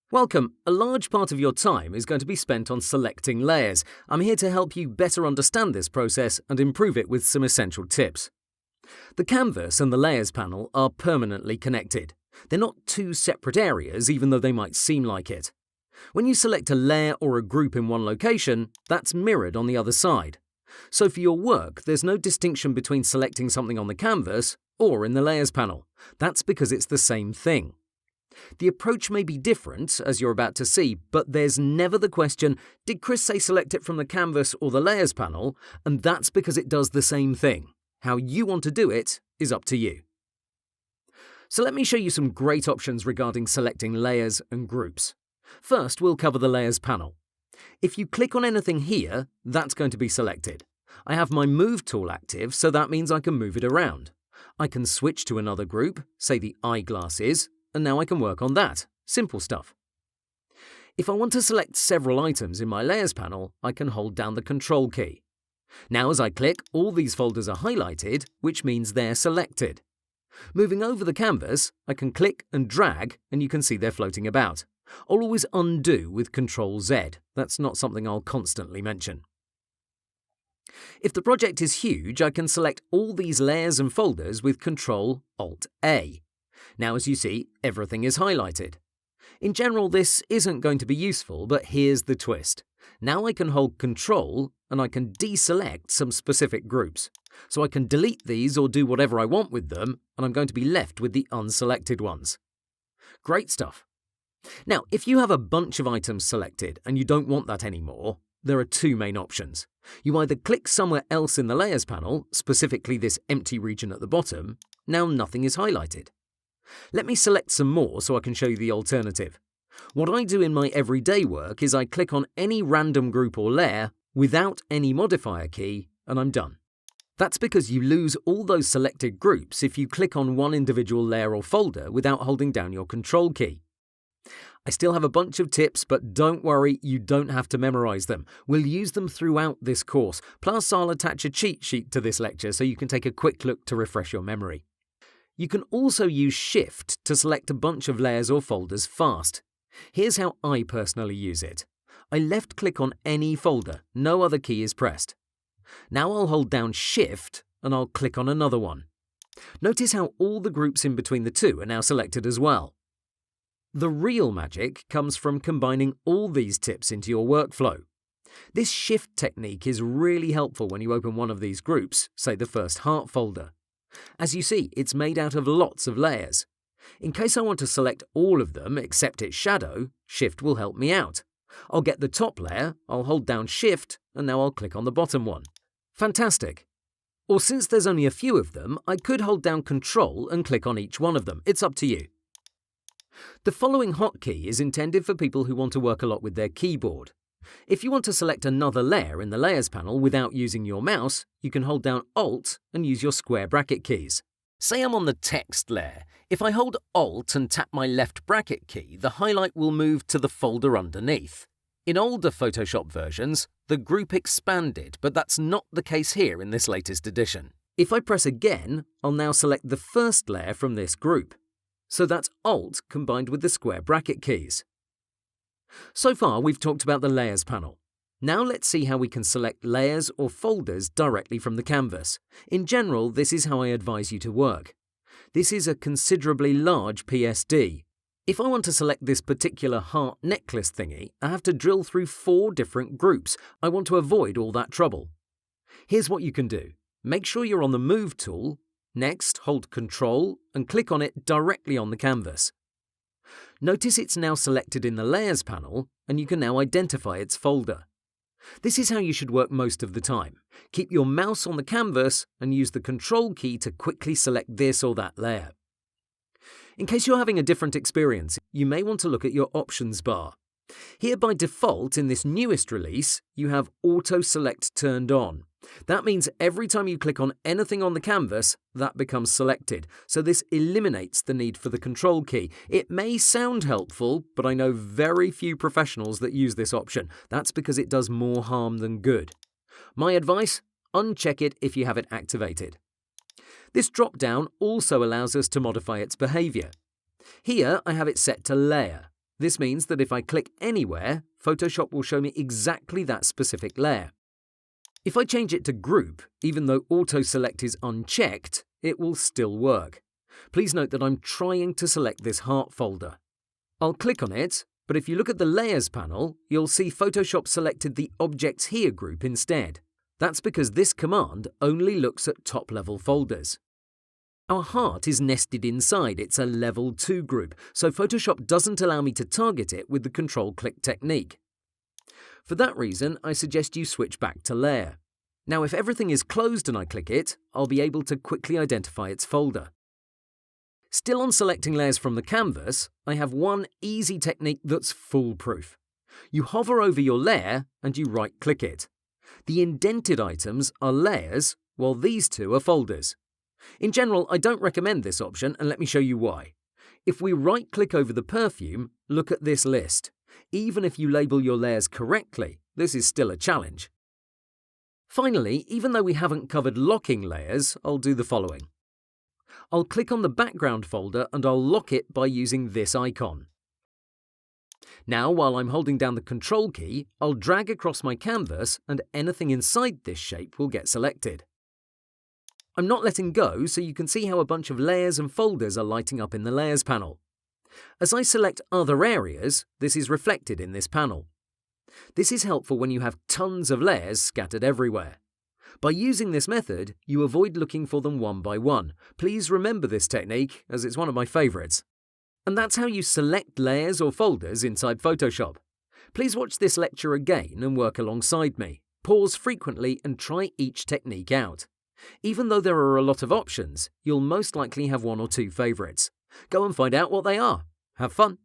Welcome. A large part of your time is going to be spent on selecting layers. I'm here to help you better understand this process and improve it with some essential tips. The canvas and the layers panel are permanently connected. They're not two separate areas, even though they might seem like it. When you select a layer or a group in one location, that's mirrored on the other side. So for your work, there's no distinction between selecting something on the canvas or in the layers panel. That's because it's the same thing. The approach may be different, as you're about to see, but there's never the question, did Chris say select it from the canvas or the layers panel? And that's because it does the same thing. How you want to do it is up to you. So let me show you some great options regarding selecting layers and groups. First, we'll cover the layers panel. If you click on anything here, that's going to be selected. I have my Move tool active, so that means I can move it around. I can switch to another group, say the eyeglasses, and now I can work on that. Simple stuff. If I want to select several items in my layers panel, I can hold down the Control key. Now as I click, all these folders are highlighted, which means they're selected. Moving over the canvas, I can click and drag, and you can see they're floating about. I'll always undo with Control Z. That's not something I'll constantly mention. If the project is huge, I can select all these layers and folders with Control Alt A. Now as you see, everything is highlighted. In general, this isn't going to be useful, but here's the twist. Now I can hold Control and I can deselect some specific groups. So I can delete these or do whatever I want with them, and I'm going to be left with the unselected ones. Great stuff. Now, if you have a bunch of items selected and you don't want that anymore, there are two main options. You either click somewhere else in the layers panel, specifically this empty region at the bottom. Now nothing is highlighted. Let me select some more so I can show you the alternative. What I do in my everyday work is I click on any random group or layer without any modifier key, and I'm done. That's because you lose all those selected groups if you click on one individual layer or folder without holding down your Control key. I still have a bunch of tips, but don't worry, you don't have to memorize them. We'll use them throughout this course, plus I'll attach a cheat sheet to this lecture so you can take a quick look to refresh your memory. You can also use Shift to select a bunch of layers or folders fast. Here's how I personally use it. I left-click on any folder, no other key is pressed. Now I'll hold down Shift and I'll click on another one. Notice how all the groups in between the two are now selected as well. The real magic comes from combining all these tips into your workflow. This Shift technique is really helpful when you open one of these groups, say the first heart folder. As you see, it's made out of lots of layers. In case I want to select all of them except its shadow, Shift will help me out. I'll get the top layer, I'll hold down Shift, and now I'll click on the bottom one. Fantastic. Or since there's only a few of them, I could hold down Control and click on each one of them. It's up to you. The following hotkey is intended for people who want to work a lot with their keyboard. If you want to select another layer in the Layers panel without using your mouse, you can hold down Alt and use your square bracket keys. Say I'm on the text layer. If I hold Alt and tap my left bracket key, the highlight will move to the folder underneath. In older Photoshop versions, the group expanded, but that's not the case here in this latest edition. If I press again, I'll now select the first layer from this group. So that's Alt combined with the square bracket keys. So far, we've talked about the Layers panel. Now let's see how we can select layers or folders directly from the canvas. In general, this is how I advise you to work. This is a considerably large PSD. If I want to select this particular heart necklace thingy, I have to drill through 4 different groups. I want to avoid all that trouble. Here's what you can do. Make sure you're on the Move tool. Next, hold Control and click on it directly on the canvas. Notice it's now selected in the Layers panel, and you can now identify its folder. This is how you should work most of the time. Keep your mouse on the canvas and use the Control key to quickly select this or that layer. In case you're having a different experience, you may want to look at your options bar. Here by default in this newest release, you have Auto Select turned on. That means every time you click on anything on the canvas, that becomes selected. So this eliminates the need for the Control key. It may sound helpful, but I know very few professionals that use this option. That's because it does more harm than good. My advice? Uncheck it if you have it activated. This drop-down also allows us to modify its behavior. Here I have it set to layer. This means that if I click anywhere, Photoshop will show me exactly that specific layer. If I change it to Group, even though Auto Select is unchecked, it will still work. Please note that I'm trying to select this heart folder. I'll click on it, but if you look at the Layers panel, you'll see Photoshop selected the Objects Here group instead. That's because this command only looks at top-level folders. Our heart is nested inside, it's a level 2 group, so Photoshop doesn't allow me to target it with the Control-Click technique. For that reason, I suggest you switch back to Layer. Now, if everything is closed and I click it, I'll be able to quickly identify its folder. Still on selecting layers from the canvas, I have one easy technique that's foolproof. You hover over your layer and you right-click it. The indented items are layers, while these two are folders. In general, I don't recommend this option, and let me show you why. If we right-click over the perfume, look at this list. Even if you label your layers correctly, this is still a challenge. Finally, even though we haven't covered locking layers, I'll do the following. I'll click on the background folder and I'll lock it by using this icon. Now, while I'm holding down the Control key, I'll drag across my canvas and anything inside this shape will get selected. I'm not letting go, so you can see how a bunch of layers and folders are lighting up in the Layers panel. As I select other areas, this is reflected in this panel. This is helpful when you have tons of layers scattered everywhere. By using this method, you avoid looking for them one by one. Please remember this technique, as it's one of my favorites. And that's how you select layers or folders inside Photoshop. Please watch this lecture again and work alongside me. Pause frequently and try each technique out. Even though there are a lot of options, you'll most likely have one or two favorites. Go and find out what they are. Have fun!